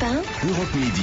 Europe 1. Europe Midi.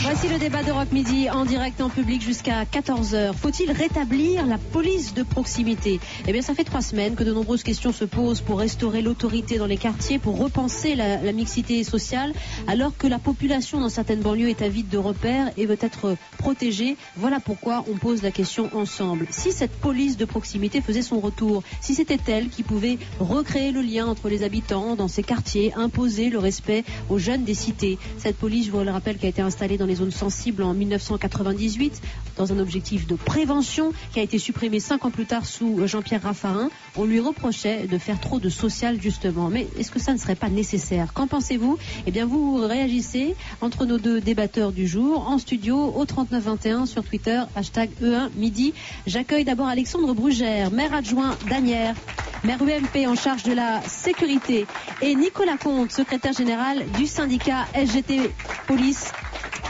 Voici le débat d'Europe Midi en direct en public jusqu'à 14h. Faut-il rétablir la police de proximité? Eh bien, ça fait 3 semaines que de nombreuses questions se posent pour restaurer l'autorité dans les quartiers, pour repenser la mixité sociale, alors que la population dans certaines banlieues est avide de repères et veut être protégée. Voilà pourquoi on pose la question ensemble. Si cette police de proximité faisait son retour, si c'était elle qui pouvait recréer le lien entre les habitants dans ces quartiers, imposer le respect aux jeunes des cités. Cette police, je vous le rappelle, qui a été installée dans les zones sensibles en 1998 dans un objectif de prévention qui a été supprimé 5 ans plus tard sous Jean-Pierre Raffarin. On lui reprochait de faire trop de social justement. Mais est-ce que ça ne serait pas nécessaire? Qu'en pensez-vous? Eh bien, vous réagissez entre nos deux débatteurs du jour en studio au 3921 sur Twitter, hashtag E1 Midi. J'accueille d'abord Alexandre Brugère, maire adjoint d'Asnières, maire UMP en charge de la sécurité, et Nicolas Comte, secrétaire général du syndicat SGT Police.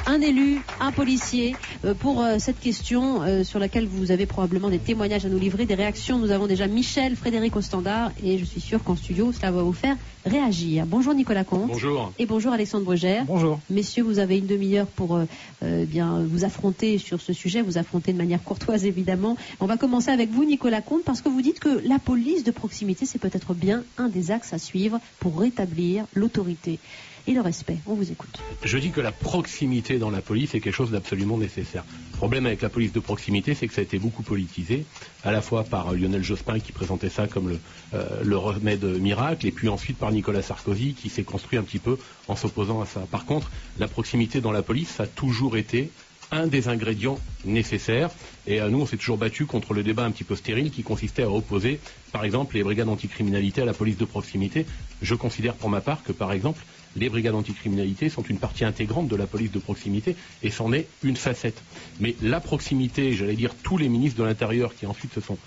Un élu, un policier, pour cette question sur laquelle vous avez probablement des témoignages à nous livrer, des réactions. Nous avons déjà Michel Frédéric au standard et je suis sûr qu'en studio, cela va vous faire réagir. Bonjour Nicolas Comte. Bonjour. Et bonjour Alexandre Brugère. Bonjour. Messieurs, vous avez une demi-heure pour bien vous affronter sur ce sujet, vous affronter de manière courtoise évidemment. On va commencer avec vous Nicolas Comte parce que vous dites que la police de proximité, c'est peut-être bien un des axes à suivre pour rétablir l'autorité et le respect. On vous écoute. Je dis que la proximité dans la police est quelque chose d'absolument nécessaire. Le problème avec la police de proximité, c'est que ça a été beaucoup politisé, à la fois par Lionel Jospin qui présentait ça comme le remède miracle, et puis ensuite par Nicolas Sarkozy qui s'est construit un petit peu en s'opposant à ça. Par contre, la proximité dans la police, ça a toujours été un des ingrédients nécessaires. Et nous, on s'est toujours battu contre le débat un petit peu stérile qui consistait à opposer, par exemple, les brigades anticriminalité à la police de proximité. Je considère pour ma part que, par exemple, les brigades anticriminalité sont une partie intégrante de la police de proximité et c'en est une facette. Mais la proximité, j'allais dire tous les ministres de l'Intérieur qui ensuite se sont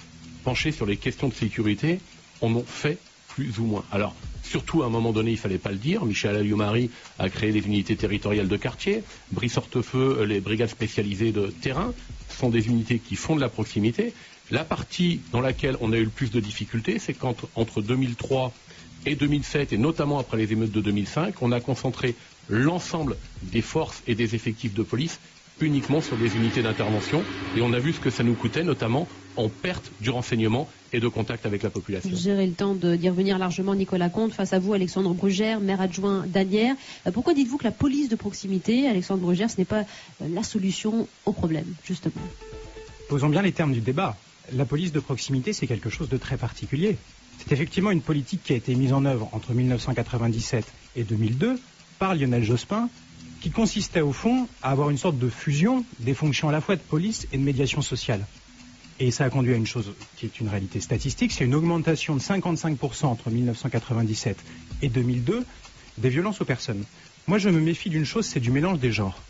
penchés sur les questions de sécurité, en ont fait plus ou moins. Alors, surtout à un moment donné, il ne fallait pas le dire, Michel Alliot-Marie a créé les unités territoriales de quartier, Brice Hortefeux, les brigades spécialisées de terrain, sont des unités qui font de la proximité. La partie dans laquelle on a eu le plus de difficultés, c'est qu'entre 2003 et 2007, et notamment après les émeutes de 2005, on a concentré l'ensemble des forces et des effectifs de police uniquement sur des unités d'intervention, et on a vu ce que ça nous coûtait, notamment en perte du renseignement et de contact avec la population. Vous aurez le temps d'y revenir largement, Nicolas Comte. Face à vous, Alexandre Brugère, maire adjoint d'Asnières. Pourquoi dites-vous que la police de proximité, Alexandre Brugère, ce n'est pas la solution au problème, justement? Posons bien les termes du débat. La police de proximité, c'est quelque chose de très particulier. C'est effectivement une politique qui a été mise en œuvre entre 1997 et 2002 par Lionel Jospin, qui consistait au fond à avoir une sorte de fusion des fonctions à la fois de police et de médiation sociale. Et ça a conduit à une chose qui est une réalité statistique, c'est une augmentation de 55% entre 1997 et 2002 des violences aux personnes. Moi je me méfie d'une chose, c'est du mélange des genres.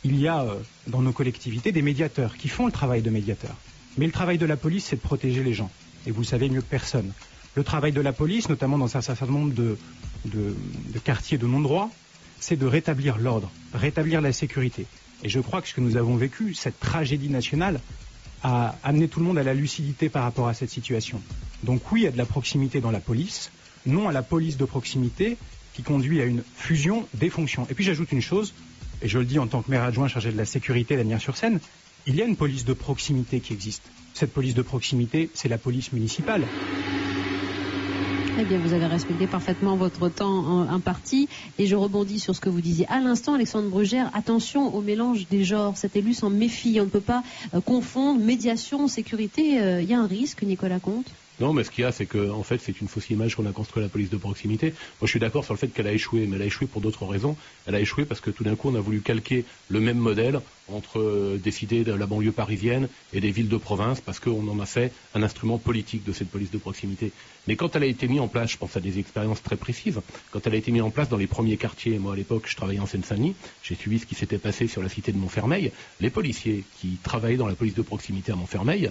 Il y a dans nos collectivités des médiateurs qui font le travail de médiateurs. Mais le travail de la police, c'est de protéger les gens. Et vous le savez mieux que personne. Le travail de la police, notamment dans un certain nombre de quartiers de non-droit, c'est de rétablir l'ordre, rétablir la sécurité. Et je crois que ce que nous avons vécu, cette tragédie nationale, a amené tout le monde à la lucidité par rapport à cette situation. Donc oui, il y a de la proximité dans la police, non à la police de proximité qui conduit à une fusion des fonctions. Et puis j'ajoute une chose, et je le dis en tant que maire adjoint chargé de la sécurité d'Asnières-sur-Seine, il y a une police de proximité qui existe. Cette police de proximité, c'est la police municipale. Eh bien, vous avez respecté parfaitement votre temps imparti. Et je rebondis sur ce que vous disiez à l'instant, Alexandre Brugère. Attention au mélange des genres. Cet élu s'en méfie. On ne peut pas confondre médiation, sécurité. Il y a un risque, Nicolas Comte? Non, mais ce qu'il y a, c'est que, en fait, c'est une fausse image qu'on a construit la police de proximité. Moi, je suis d'accord sur le fait qu'elle a échoué, mais elle a échoué pour d'autres raisons. Elle a échoué parce que tout d'un coup, on a voulu calquer le même modèle entre des cités de la banlieue parisienne et des villes de province, parce qu'on en a fait un instrument politique de cette police de proximité. Mais quand elle a été mise en place, je pense à des expériences très précises, quand elle a été mise en place dans les premiers quartiers, moi à l'époque, je travaillais en Seine-Saint-Denis, j'ai suivi ce qui s'était passé sur la cité de Montfermeil, les policiers qui travaillaient dans la police de proximité à Montfermeil,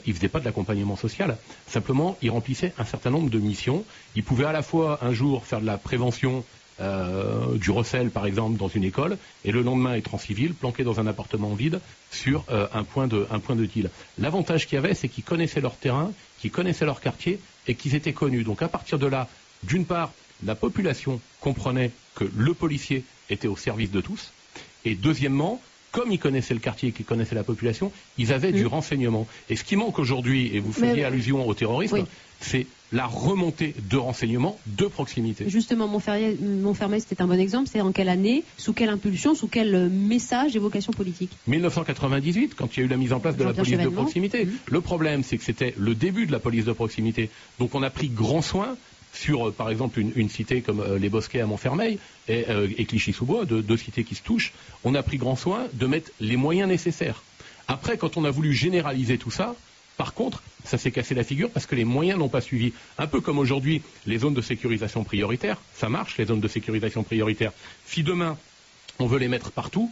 ils faisaient pas de l'accompagnement social. Simplement, ils remplissaient un certain nombre de missions. Ils pouvaient à la fois un jour faire de la prévention du recel par exemple dans une école et le lendemain être en civil planqué dans un appartement vide sur un point de deal. L'avantage qu'il y avait, c'est qu'ils connaissaient leur terrain, qu'ils connaissaient leur quartier et qu'ils étaient connus. Donc à partir de là, d'une part, la population comprenait que le policier était au service de tous. Et deuxièmement, comme ils connaissaient le quartier, qu'ils connaissaient la population, ils avaient du renseignement. Et ce qui manque aujourd'hui, et vous faisiez allusion au terrorisme, c'est la remontée de renseignements de proximité. Justement, Montfermeil, c'était un bon exemple. C'est en quelle année, sous quelle impulsion, sous quel message et vocation politique? 1998, quand il y a eu la mise en place de la police de proximité. Le problème, c'est que c'était le début de la police de proximité. Donc on a pris grand soin sur, par exemple, une cité comme les Bosquets à Montfermeil et Clichy-sous-Bois, deux cités qui se touchent, on a pris grand soin de mettre les moyens nécessaires. Après, quand on a voulu généraliser tout ça, par contre, ça s'est cassé la figure parce que les moyens n'ont pas suivi. Un peu comme aujourd'hui, les zones de sécurisation prioritaires, ça marche, les zones de sécurisation prioritaires. Si demain, on veut les mettre partout,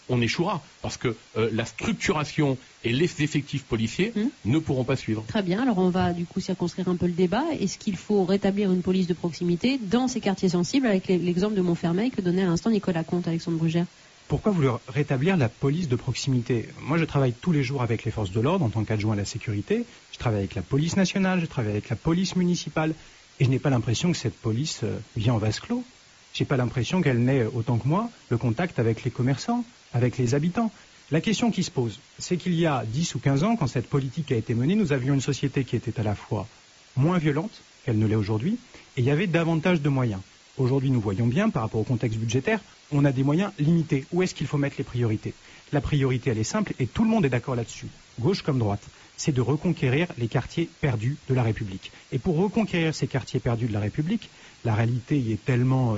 on échouera, parce que la structuration et les effectifs policiers ne pourront pas suivre. Très bien, alors on va du coup circonscrire un peu le débat. Est-ce qu'il faut rétablir une police de proximité dans ces quartiers sensibles, avec l'exemple de Montfermeil que donnait à l'instant Nicolas Comte, Alexandre Brugère? Pourquoi vouloir rétablir la police de proximité? Moi, je travaille tous les jours avec les forces de l'ordre en tant qu'adjoint à la sécurité. Je travaille avec la police nationale, je travaille avec la police municipale. Et je n'ai pas l'impression que cette police vient en vase clos. Je n'ai pas l'impression qu'elle n'ait, autant que moi, le contact avec les commerçants, avec les habitants. La question qui se pose, c'est qu'il y a 10 ou 15 ans, quand cette politique a été menée, nous avions une société qui était à la fois moins violente qu'elle ne l'est aujourd'hui, et il y avait davantage de moyens. Aujourd'hui, nous voyons bien, par rapport au contexte budgétaire, on a des moyens limités. Où est-ce qu'il faut mettre les priorités? La priorité, elle est simple, et tout le monde est d'accord là-dessus, gauche comme droite. C'est de reconquérir les quartiers perdus de la République. Et pour reconquérir ces quartiers perdus de la République, la réalité y est tellement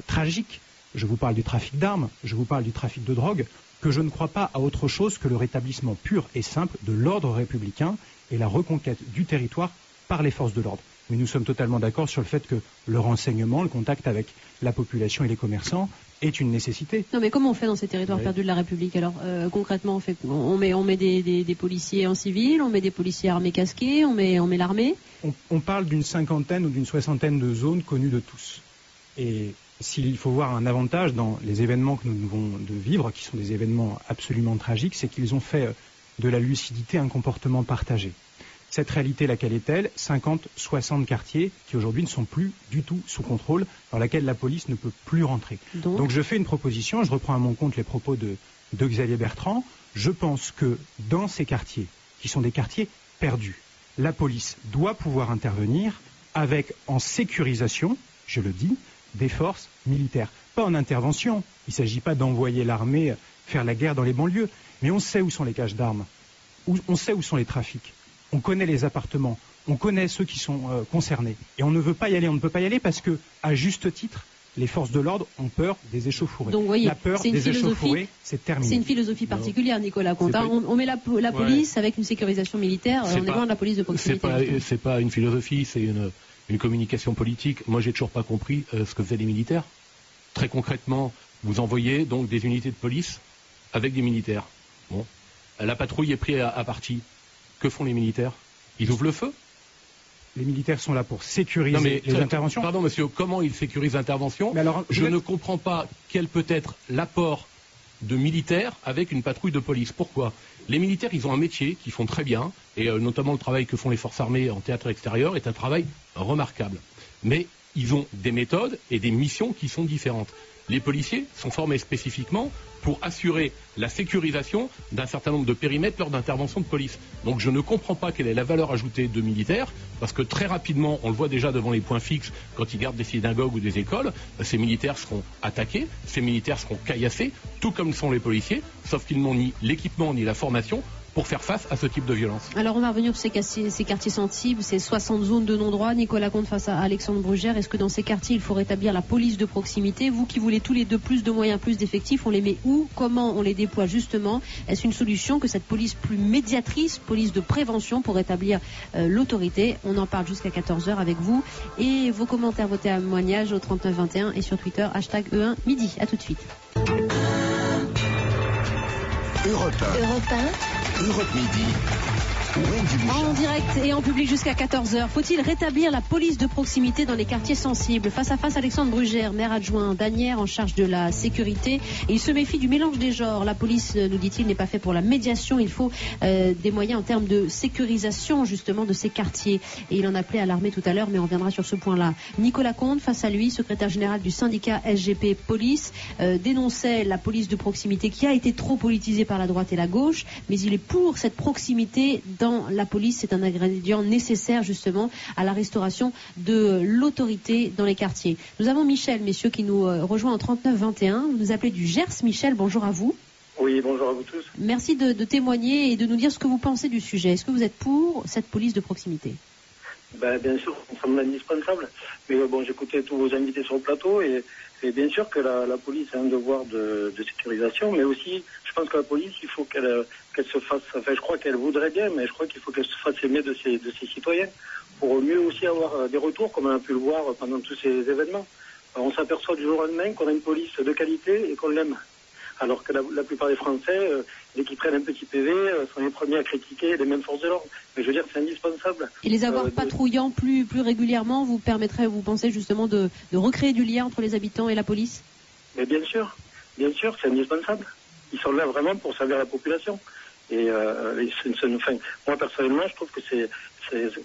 tragique. Je vous parle du trafic d'armes, je vous parle du trafic de drogue, que je ne crois pas à autre chose que le rétablissement pur et simple de l'ordre républicain et la reconquête du territoire par les forces de l'ordre. Mais nous sommes totalement d'accord sur le fait que le renseignement, le contact avec la population et les commerçants est une nécessité. Non, mais comment on fait dans ces territoires perdus de la République? Alors, concrètement, on met des policiers en civil, on met des policiers armés casqués, on met l'armée? On parle d'une cinquantaine ou d'une soixantaine de zones connues de tous. Et s'il faut voir un avantage dans les événements que nous venons de vivre, qui sont des événements absolument tragiques, c'est qu'ils ont fait de la lucidité un comportement partagé. Cette réalité, laquelle est-elle? 50, 60 quartiers qui aujourd'hui ne sont plus du tout sous contrôle, dans laquelle la police ne peut plus rentrer. Donc je fais une proposition, je reprends à mon compte les propos de Xavier Bertrand. Je pense que dans ces quartiers, qui sont des quartiers perdus, la police doit pouvoir intervenir avec, en sécurisation, je le dis, des forces militaires. Pas en intervention, il ne s'agit pas d'envoyer l'armée faire la guerre dans les banlieues, mais on sait où sont les caches d'armes, on sait où sont les trafics. On connaît les appartements, on connaît ceux qui sont concernés. Et on ne veut pas y aller, on ne peut pas y aller parce que, à juste titre, les forces de l'ordre ont peur des échauffourées. Donc, voyez, la peur des échauffourées, c'est terminé. C'est une philosophie particulière, Nicolas Comte. On met la police avec une sécurisation militaire, on est loin de la police de proximité. C'est pas une philosophie, c'est une communication politique. Moi, j'ai toujours pas compris ce que faisaient les militaires. Très concrètement, vous envoyez donc des unités de police avec des militaires. Bon, la patrouille est prise à partie. Que font les militaires? Ils ouvrent le feu? Les militaires sont là pour sécuriser les interventions. Pardon, monsieur, comment ils sécurisent l'intervention? Je ne comprends pas quel peut être l'apport de militaires avec une patrouille de police. Pourquoi? Les militaires, ils ont un métier qu'ils font très bien, et notamment le travail que font les forces armées en théâtre extérieur est un travail remarquable. Mais ils ont des méthodes et des missions qui sont différentes. Les policiers sont formés spécifiquement pour assurer la sécurisation d'un certain nombre de périmètres lors d'interventions de police. Donc je ne comprends pas quelle est la valeur ajoutée de militaires, parce que très rapidement, on le voit déjà devant les points fixes, quand ils gardent des synagogues ou des écoles, ces militaires seront attaqués, ces militaires seront caillassés, tout comme sont les policiers, sauf qu'ils n'ont ni l'équipement ni la formation pour faire face à ce type de violence. Alors on va revenir sur ces quartiers sensibles, ces 60 zones de non-droit. Nicolas Comte face à Alexandre Brugère. Est-ce que dans ces quartiers, il faut rétablir la police de proximité? Vous qui voulez tous les deux plus de moyens, plus d'effectifs, on les met où? Comment on les déploie justement? Est-ce une solution que cette police plus médiatrice, police de prévention pour rétablir l'autorité? On en parle jusqu'à 14h avec vous. Et vos commentaires, vos témoignages au 3921 et sur Twitter, #E1 midi. À tout de suite. Europe 1. Europe Midi. En direct et en public jusqu'à 14h. Faut-il rétablir la police de proximité dans les quartiers sensibles? Face à face, Alexandre Brugère, maire adjoint d'Asnières en charge de la sécurité. Et il se méfie du mélange des genres. La police, nous dit-il, n'est pas faite pour la médiation. Il faut des moyens en termes de sécurisation justement de ces quartiers. Et il en appelait à l'armée tout à l'heure, mais on viendra sur ce point-là. Nicolas Comte, face à lui, secrétaire général du syndicat SGP Police, dénonçait la police de proximité qui a été trop politisée par la droite et la gauche. Mais il est pour cette proximité dans la police. C'est un ingrédient nécessaire justement à la restauration de l'autorité dans les quartiers. Nous avons Michel, messieurs, qui nous rejoint en 39-21. Vous nous appelez du Gers. Michel, bonjour à vous. Oui, bonjour à vous tous. Merci de témoigner et de nous dire ce que vous pensez du sujet. Est-ce que vous êtes pour cette police de proximité? Bien sûr, ça me semble indispensable. Mais bon, j'écoutais tous vos invités sur le plateau et bien sûr que la police a un devoir de sécurisation, mais aussi, je pense que la police, il faut qu'elle se fasse, enfin, je crois qu'elle voudrait bien, mais je crois qu'il faut qu'elle se fasse aimer de ses citoyens pour mieux aussi avoir des retours, comme on a pu le voir pendant tous ces événements. On s'aperçoit du jour au lendemain qu'on a une police de qualité et qu'on l'aime. Alors que la plupart des Français, dès qu'ils prennent un petit PV, sont les premiers à critiquer les mêmes forces de l'ordre. Mais je veux dire, c'est indispensable. Et les avoir patrouillant plus régulièrement vous permettrait, vous pensez justement, de recréer du lien entre les habitants et la police? Mais bien sûr, c'est indispensable. Ils sont là vraiment pour servir la population. Et moi personnellement, je trouve que c'est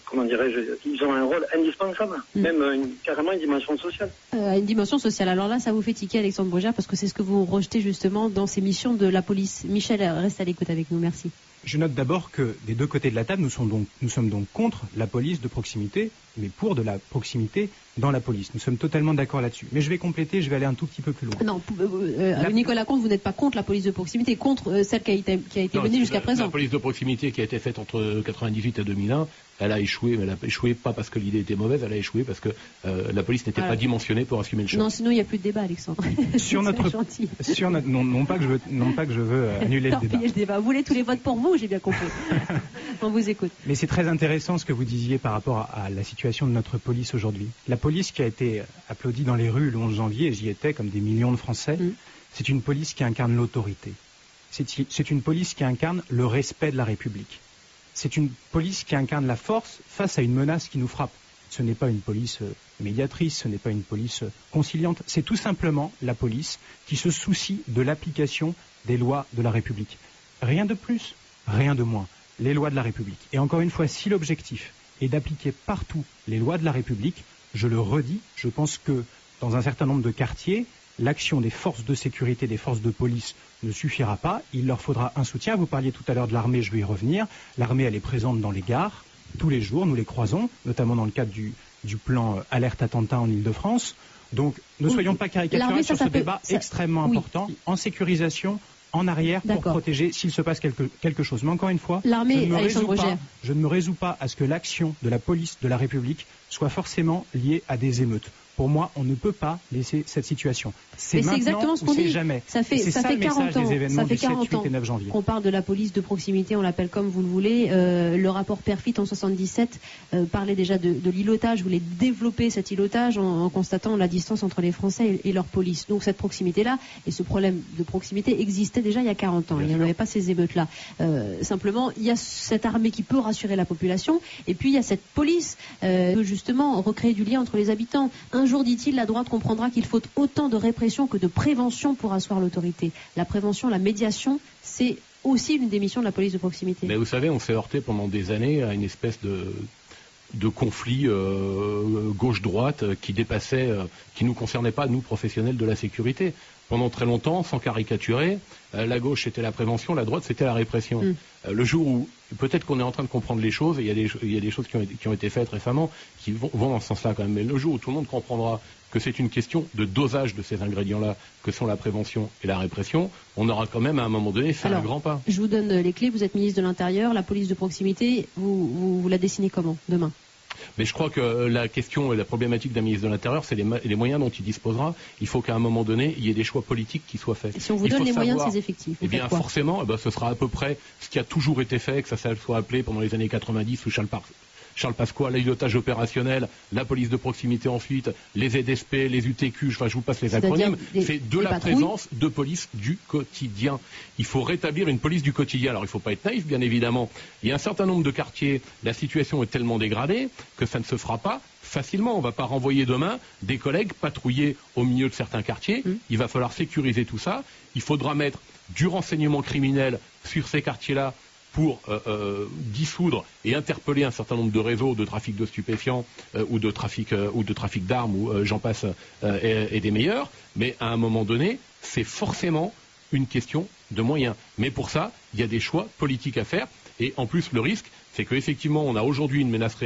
comment dirais-je, ils ont un rôle indispensable, même carrément une dimension sociale. Une dimension sociale. Alors là, ça vous fait tiquer, Alexandre Brugère, parce que c'est ce que vous rejetez justement dans ces missions de la police. Michel, reste à l'écoute avec nous, merci. Je note d'abord que des deux côtés de la table, nous sommes donc contre la police de proximité, mais pour de la proximité dans la police. Nous sommes totalement d'accord là-dessus. Mais je vais compléter, je vais aller un tout petit peu plus loin. Non, Nicolas Comte, vous n'êtes pas contre la police de proximité, contre celle qui a été menée jusqu'à présent. La police de proximité qui a été faite entre 1998 et 2001, elle a échoué, mais elle a échoué pas parce que l'idée était mauvaise, elle a échoué parce que la police n'était pas dimensionnée pour assumer le choc. Non, sinon il n'y a plus de débat, Alexandre. Non pas que je veux annuler le débat. Vous voulez tous les votes pour vous, j'ai bien compris. On vous écoute. Mais c'est très intéressant ce que vous disiez par rapport à la situation de notre police aujourd'hui. La police qui a été applaudie dans les rues le 11 janvier, et j'y étais comme des millions de Français, c'est une police qui incarne l'autorité. C'est une police qui incarne le respect de la République. C'est une police qui incarne la force face à une menace qui nous frappe. Ce n'est pas une police médiatrice, ce n'est pas une police conciliante, c'est tout simplement la police qui se soucie de l'application des lois de la République. Rien de plus, rien de moins. Les lois de la République. Et encore une fois, si l'objectif est d'appliquer partout les lois de la République, je le redis, je pense que dans un certain nombre de quartiers, l'action des forces de sécurité, des forces de police ne suffira pas. Il leur faudra un soutien. Vous parliez tout à l'heure de l'armée, je vais y revenir. L'armée, elle est présente dans les gares tous les jours. Nous les croisons, notamment dans le cadre du plan alerte attentat en Ile-de-France. Donc, ne soyons pas caricaturaux sur ce débat extrêmement important en sécurisation, en arrière pour protéger s'il se passe quelque chose. Mais encore une fois, je ne me résous pas à ce que l'action de la police de la République soit forcément liée à des émeutes. Pour moi, on ne peut pas laisser cette situation. C'est maintenant ou c'est jamais. Ça fait 40 ans, ça fait 40 ans qu'on parle de la police de proximité, on l'appelle comme vous le voulez. Le rapport Perfit en 77 parlait déjà de l'îlotage, voulait développer cet îlotage en constatant la distance entre les Français et leur police. Donc cette proximité-là et ce problème de proximité existait déjà il y a 40 ans. Il n'y en avait pas ces émeutes-là. Simplement, il y a cette armée qui peut rassurer la population et puis il y a cette police qui peut justement recréer du lien entre les habitants. Un jour, dit-il, la droite comprendra qu'il faut autant de répression que de prévention pour asseoir l'autorité. La prévention, la médiation, c'est aussi une des missions de la police de proximité. Mais vous savez, on s'est heurté pendant des années à une espèce de conflit gauche-droite qui dépassait, qui nous concernait pas, nous, professionnels de la sécurité. Pendant très longtemps, sans caricaturer, la gauche c'était la prévention, la droite c'était la répression. Le jour où, peut-être qu'on est en train de comprendre les choses, et il y a des choses qui ont été faites récemment qui vont dans ce sens-là quand même, mais le jour où tout le monde comprendra que c'est une question de dosage de ces ingrédients-là, que sont la prévention et la répression, on aura quand même à un moment donné fait un grand pas. Je vous donne les clés, vous êtes ministre de l'Intérieur, la police de proximité, vous la dessinez comment demain ? Mais je crois que la question et la problématique d'un ministre de l'Intérieur, c'est les moyens dont il disposera. Il faut qu'à un moment donné, il y ait des choix politiques qui soient faits. Et si on vous donne les moyens de ces effectifs, eh bien forcément, ce sera à peu près ce qui a toujours été fait, que ça soit appelé pendant les années 90 sous Charles Pasqua, l'îlotage opérationnel, la police de proximité ensuite, les ZSP, les UTQ, enfin je vous passe les acronymes, c'est de la présence de police du quotidien. Il faut rétablir une police du quotidien. Alors il ne faut pas être naïf, bien évidemment. Il y a un certain nombre de quartiers, la situation est tellement dégradée que ça ne se fera pas facilement. On ne va pas renvoyer demain des collègues patrouiller au milieu de certains quartiers. Il va falloir sécuriser tout ça. Il faudra mettre du renseignement criminel sur ces quartiers-là pour dissoudre et interpeller un certain nombre de réseaux de trafic de stupéfiants ou de trafic d'armes, ou j'en passe et des meilleurs. Mais à un moment donné, c'est forcément une question de moyens. Mais pour ça, il y a des choix politiques à faire. Et en plus, le risque, c'est qu'effectivement, on a aujourd'hui une menace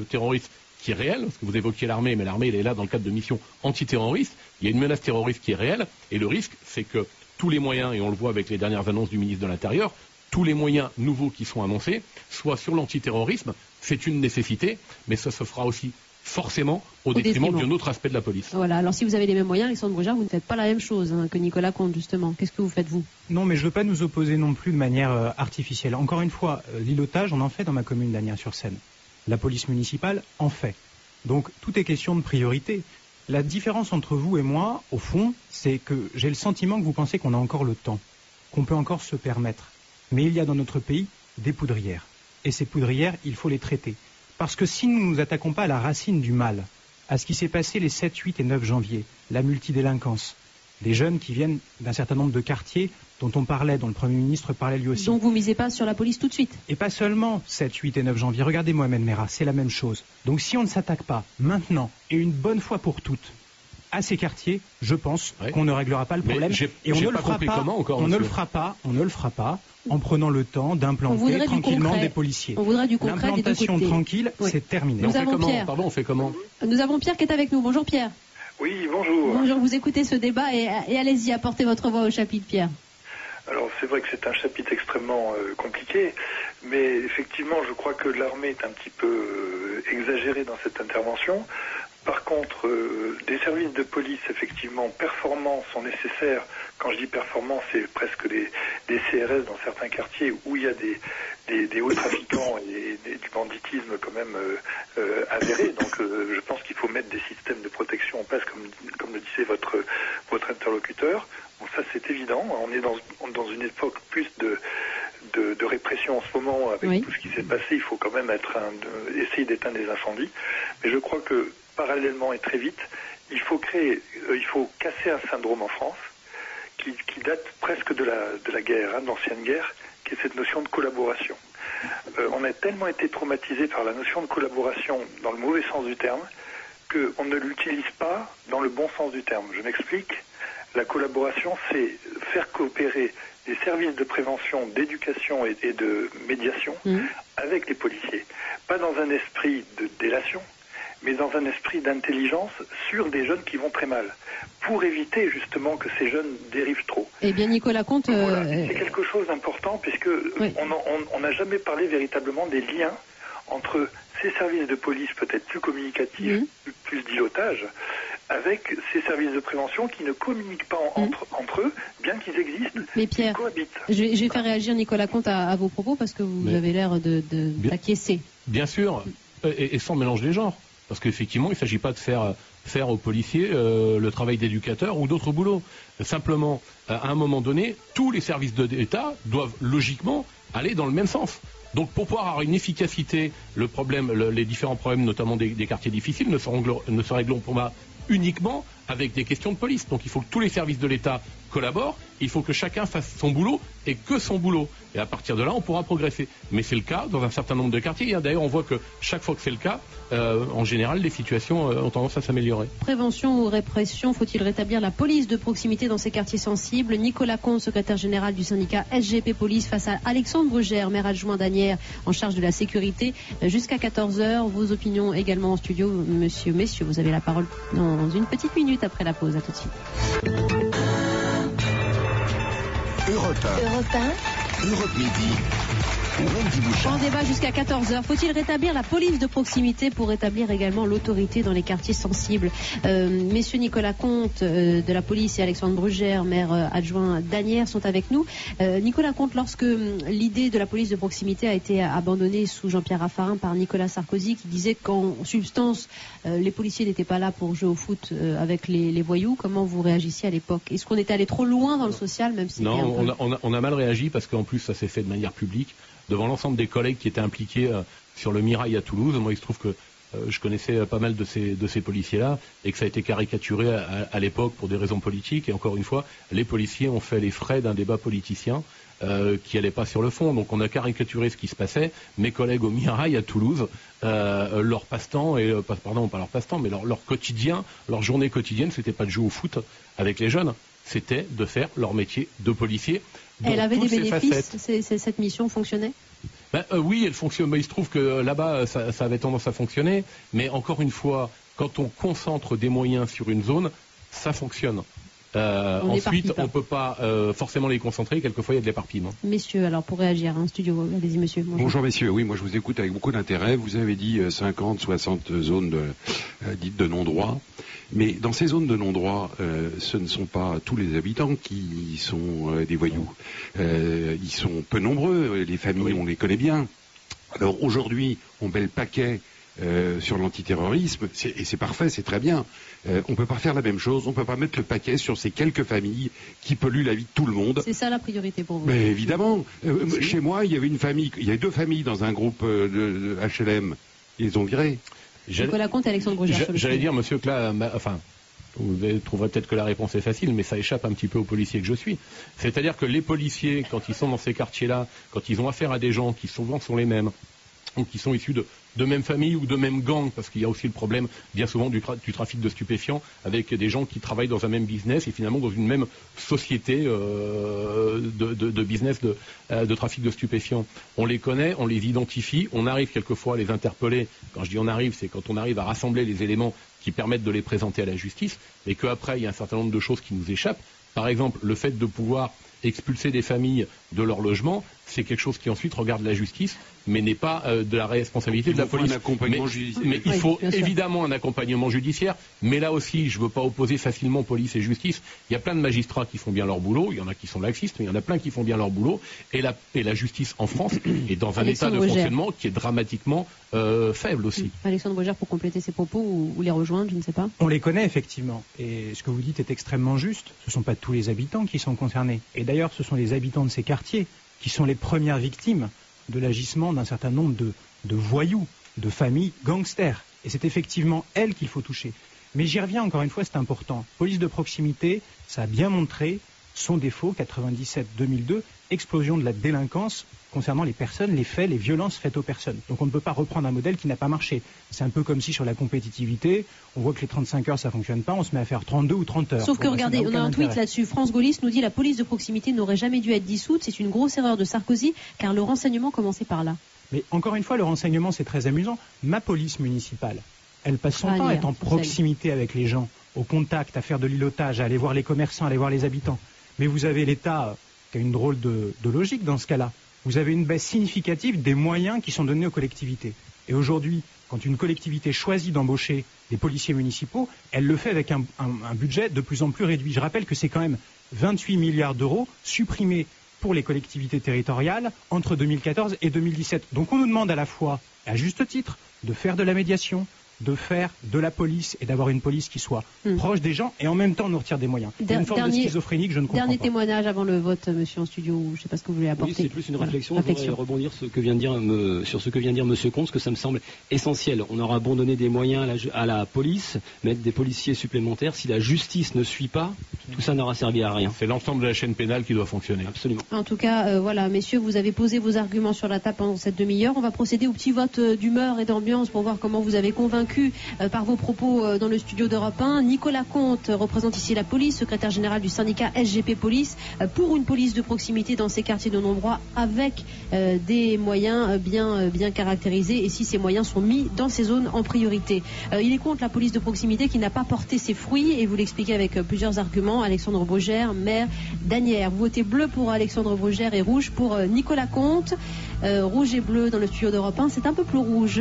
terroriste qui est réelle, parce que vous évoquiez l'armée, mais l'armée, elle est là dans le cadre de missions antiterroristes. Il y a une menace terroriste qui est réelle, et le risque, c'est que tous les moyens, et on le voit avec les dernières annonces du ministre de l'Intérieur, tous les moyens nouveaux qui sont annoncés, soit sur l'antiterrorisme, c'est une nécessité, mais ça se fera aussi forcément au détriment d'un autre aspect de la police. Voilà, alors si vous avez les mêmes moyens, Alexandre Brougère, vous ne faites pas la même chose que Nicolas Comte, justement. Qu'est-ce que vous faites, vous? Non, mais je ne veux pas nous opposer non plus de manière artificielle. Encore une fois, l'îlotage, on en fait dans ma commune d'Asnières-sur-Seine. La police municipale en fait. Donc tout est question de priorité. La différence entre vous et moi, au fond, c'est que j'ai le sentiment que vous pensez qu'on a encore le temps, qu'on peut encore se permettre. Mais il y a dans notre pays des poudrières. Et ces poudrières, il faut les traiter. Parce que si nous ne nous attaquons pas à la racine du mal, à ce qui s'est passé les 7, 8 et 9 janvier, la multidélinquance, des jeunes qui viennent d'un certain nombre de quartiers dont on parlait, dont le Premier ministre parlait lui aussi. Donc vous misez pas sur la police tout de suite? Et pas seulement 7, 8 et 9 janvier. Regardez Mohamed Merah, c'est la même chose. Donc si on ne s'attaque pas maintenant et une bonne fois pour toutes à ces quartiers, je pense qu'on ne réglera pas le problème. Et on ne le fera pas. On ne le fera pas en prenant le temps d'implanter tranquillement des policiers. On voudrait du concret des deux côtés. L'implantation tranquille, c'est terminé. Nous avons Pierre. Pardon, on fait comment? Nous avons Pierre qui est avec nous. Bonjour Pierre. Oui, bonjour. Bonjour, vous écoutez ce débat et allez-y, apportez votre voix au chapitre, Pierre. Alors c'est vrai que c'est un chapitre extrêmement compliqué, mais effectivement je crois que l'armée est un petit peu exagérée dans cette intervention. Par contre, des services de police effectivement performants sont nécessaires. Quand je dis performants, c'est presque des CRS dans certains quartiers où il y a des hauts trafiquants et du banditisme quand même avéré. Donc je pense qu'il faut mettre des systèmes de protection en place, comme le disait votre interlocuteur. Bon, ça c'est évident. On est dans une époque plus de répression en ce moment avec tout ce qui s'est passé. Il faut quand même essayer d'éteindre les incendies. Mais je crois que parallèlement et très vite, il faut casser un syndrome en France qui date presque de la guerre, de l'ancienne guerre, qui est cette notion de collaboration. On a tellement été traumatisé par la notion de collaboration dans le mauvais sens du terme qu'on ne l'utilise pas dans le bon sens du terme. Je m'explique. La collaboration, c'est faire coopérer des services de prévention, d'éducation et de médiation avec les policiers. Pas dans un esprit de délation, mais dans un esprit d'intelligence sur des jeunes qui vont très mal, pour éviter justement que ces jeunes dérivent trop. Eh bien, Nicolas Comte... Voilà. C'est quelque chose d'important, puisque on n'a jamais parlé véritablement des liens entre ces services de police peut-être plus communicatifs, plus d'îlotage, avec ces services de prévention qui ne communiquent pas entre eux, bien qu'ils existent, mais Pierre, ils cohabitent. Je vais faire réagir Nicolas Comte à vos propos, parce que vous avez l'air d'acquiescer. Bien sûr, et sans mélange des genres. Parce qu'effectivement, il ne s'agit pas de faire aux policiers le travail d'éducateur ou d'autres boulots. Simplement, à un moment donné, tous les services de l'État doivent logiquement aller dans le même sens. Donc pour pouvoir avoir une efficacité, les différents problèmes, notamment des quartiers difficiles, ne se régleront pour moi uniquement avec des questions de police. Donc il faut que tous les services de l'État collaborent, il faut que chacun fasse son boulot et que son boulot. Et à partir de là, on pourra progresser. Mais c'est le cas dans un certain nombre de quartiers. D'ailleurs, on voit que chaque fois que c'est le cas, en général, les situations ont tendance à s'améliorer. Prévention ou répression, faut-il rétablir la police de proximité dans ces quartiers sensibles? Nicolas Comte, secrétaire général du syndicat SGP Police, face à Alexandre Brougère, maire adjoint d'Asnières en charge de la sécurité. Jusqu'à 14h, vos opinions également en studio. Messieurs, vous avez la parole dans une petite minute après la pause. À tout de suite. Europe 1. Europe Midi. En débat jusqu'à 14h. Faut-il rétablir la police de proximité pour rétablir également l'autorité dans les quartiers sensibles? Messieurs Nicolas Comte de la police et Alexandre Brugère, maire adjoint d'Asnières, sont avec nous. Nicolas Comte, lorsque l'idée de la police de proximité a été abandonnée sous Jean-Pierre Raffarin par Nicolas Sarkozy, qui disait qu'en substance, les policiers n'étaient pas là pour jouer au foot avec les voyous, comment vous réagissiez à l'époque? Est-ce qu'on était allé trop loin dans le social, même si Non, on a mal réagi parce qu'en plus ça s'est fait de manière publique devant l'ensemble des collègues qui étaient impliqués sur le Mirail à Toulouse. Moi, il se trouve que je connaissais pas mal de ces policiers-là et que ça a été caricaturé à l'époque pour des raisons politiques. Et encore une fois, les policiers ont fait les frais d'un débat politicien qui n'allait pas sur le fond. Donc on a caricaturé ce qui se passait. Mes collègues au Mirail à Toulouse, leur passe-temps, pardon, pas leur passe-temps, mais leur quotidien, leur journée quotidienne, c'était pas de jouer au foot avec les jeunes. C'était de faire leur métier de policier. Elle avait des bénéfices, cette mission fonctionnait? Oui, elle fonctionne. Mais il se trouve que là-bas, ça avait tendance à fonctionner. Mais encore une fois, quand on concentre des moyens sur une zone, ça fonctionne. Ensuite, on ne peut pas forcément les concentrer. Quelquefois, il y a de l'éparpillement. Messieurs, alors pour réagir, studio, allez-y, monsieur. Bonjour, messieurs. Oui, moi, je vous écoute avec beaucoup d'intérêt. Vous avez dit 50, 60 zones dites de non-droit. Mais dans ces zones de non-droit, ce ne sont pas tous les habitants qui sont des voyous. Ils sont peu nombreux. Les familles, on les connaît bien. Alors aujourd'hui, on met le paquet sur l'antiterrorisme, et c'est parfait, c'est très bien. On ne peut pas faire la même chose, on ne peut pas mettre le paquet sur ces quelques familles qui polluent la vie de tout le monde. C'est ça la priorité pour vous? Mais évidemment. Chez moi, il y avait deux familles dans un groupe de HLM. Ils les ont virés. Nicolas Comte et Alexandre Brugère. J'allais dire, monsieur Cla, vous trouverez peut-être que la réponse est facile, mais ça échappe un petit peu aux policiers que je suis. C'est-à-dire que les policiers, quand ils sont dans ces quartiers-là, quand ils ont affaire à des gens qui souvent sont les mêmes, ou qui sont issus de même famille ou de même gang, parce qu'il y a aussi le problème bien souvent du trafic de stupéfiants avec des gens qui travaillent dans un même business et finalement dans une même société de business de trafic de stupéfiants. On les connaît, on les identifie, on arrive quelquefois à les interpeller. Quand je dis on arrive, c'est quand on arrive à rassembler les éléments qui permettent de les présenter à la justice, mais qu'après il y a un certain nombre de choses qui nous échappent. Par exemple, le fait de pouvoir expulser des familles de leur logement, c'est quelque chose qui ensuite regarde la justice, mais n'est pas de la responsabilité de la police. Mais il faut évidemment un accompagnement judiciaire, mais là aussi, je ne veux pas opposer facilement police et justice. Il y a plein de magistrats qui font bien leur boulot, il y en a qui sont laxistes, mais il y en a plein qui font bien leur boulot, et la justice en France est dans un état de fonctionnement qui est dramatiquement faible aussi. Alexandre Brugère, pour compléter ses propos ou les rejoindre, je ne sais pas. On les connaît effectivement, et ce que vous dites est extrêmement juste. Ce ne sont pas tous les habitants qui sont concernés, et d'ailleurs ce sont les habitants de ces quartiers qui sont les premières victimes de l'agissement d'un certain nombre de voyous, de familles gangsters. Et c'est effectivement elles qu'il faut toucher. Mais j'y reviens encore une fois, c'est important. Police de proximité, ça a bien montré son défaut, 97-2002, explosion de la délinquance concernant les personnes, les faits, les violences faites aux personnes. Donc on ne peut pas reprendre un modèle qui n'a pas marché. C'est un peu comme si sur la compétitivité, on voit que les 35 heures ça ne fonctionne pas, on se met à faire 32 ou 30 heures. Sauf que regardez, on a un tweet là-dessus. France Gaulliste nous dit la police de proximité n'aurait jamais dû être dissoute. C'est une grosse erreur de Sarkozy car le renseignement commençait par là. Mais encore une fois, le renseignement c'est très amusant. Ma police municipale, elle passe son temps à être en proximité avec les gens, au contact, à faire de l'îlotage, à aller voir les commerçants, à aller voir les habitants. Mais vous avez l'État qui a une drôle de logique dans ce cas-là. Vous avez une baisse significative des moyens qui sont donnés aux collectivités. Et aujourd'hui, quand une collectivité choisit d'embaucher des policiers municipaux, elle le fait avec un budget de plus en plus réduit. Je rappelle que c'est quand même 28 milliards d'euros supprimés pour les collectivités territoriales entre 2014 et 2017. Donc on nous demande à la fois, à juste titre, de faire de la médiation, de faire de la police et d'avoir une police qui soit proche des gens et en même temps nous retire des moyens. Il y a une forme de schizophrénie que je ne comprends pas. Dernier témoignage avant le vote, monsieur en studio, je ne sais pas ce que vous voulez apporter. Oui, c'est plus une réflexion. Je voudrais rebondir sur ce que vient de dire monsieur Comte, parce que ça me semble essentiel. On aura abandonné des moyens à la police, mettre des policiers supplémentaires. Si la justice ne suit pas, tout ça n'aura servi à rien. C'est l'ensemble de la chaîne pénale qui doit fonctionner. Absolument. En tout cas, voilà, messieurs, vous avez posé vos arguments sur la table pendant cette demi-heure. On va procéder au petit vote d'humeur et d'ambiance pour voir comment vous avez convaincu convaincu par vos propos dans le studio d'Europe 1. Nicolas Comte représente ici la police, secrétaire général du syndicat SGP Police, pour une police de proximité dans ces quartiers de non-droit avec des moyens bien caractérisés, et si ces moyens sont mis dans ces zones en priorité. Il est contre la police de proximité qui n'a pas porté ses fruits, et vous l'expliquez avec plusieurs arguments. Alexandre Brugère, maire d'Asnières. Vous votez bleu pour Alexandre Brugère et rouge pour Nicolas Comte. Rouge et bleu dans le studio d'Europe 1, c'est un peu plus rouge.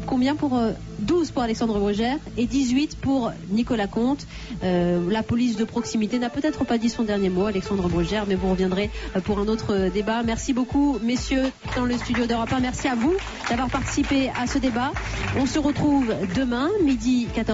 Combien pour 12 pour Alexandre Brugère et 18 pour Nicolas Comte. La police de proximité n'a peut-être pas dit son dernier mot, Alexandre Brugère, mais vous reviendrez pour un autre débat. Merci beaucoup, messieurs, dans le studio d'Europe 1. Merci à vous d'avoir participé à ce débat. On se retrouve demain, midi 14h.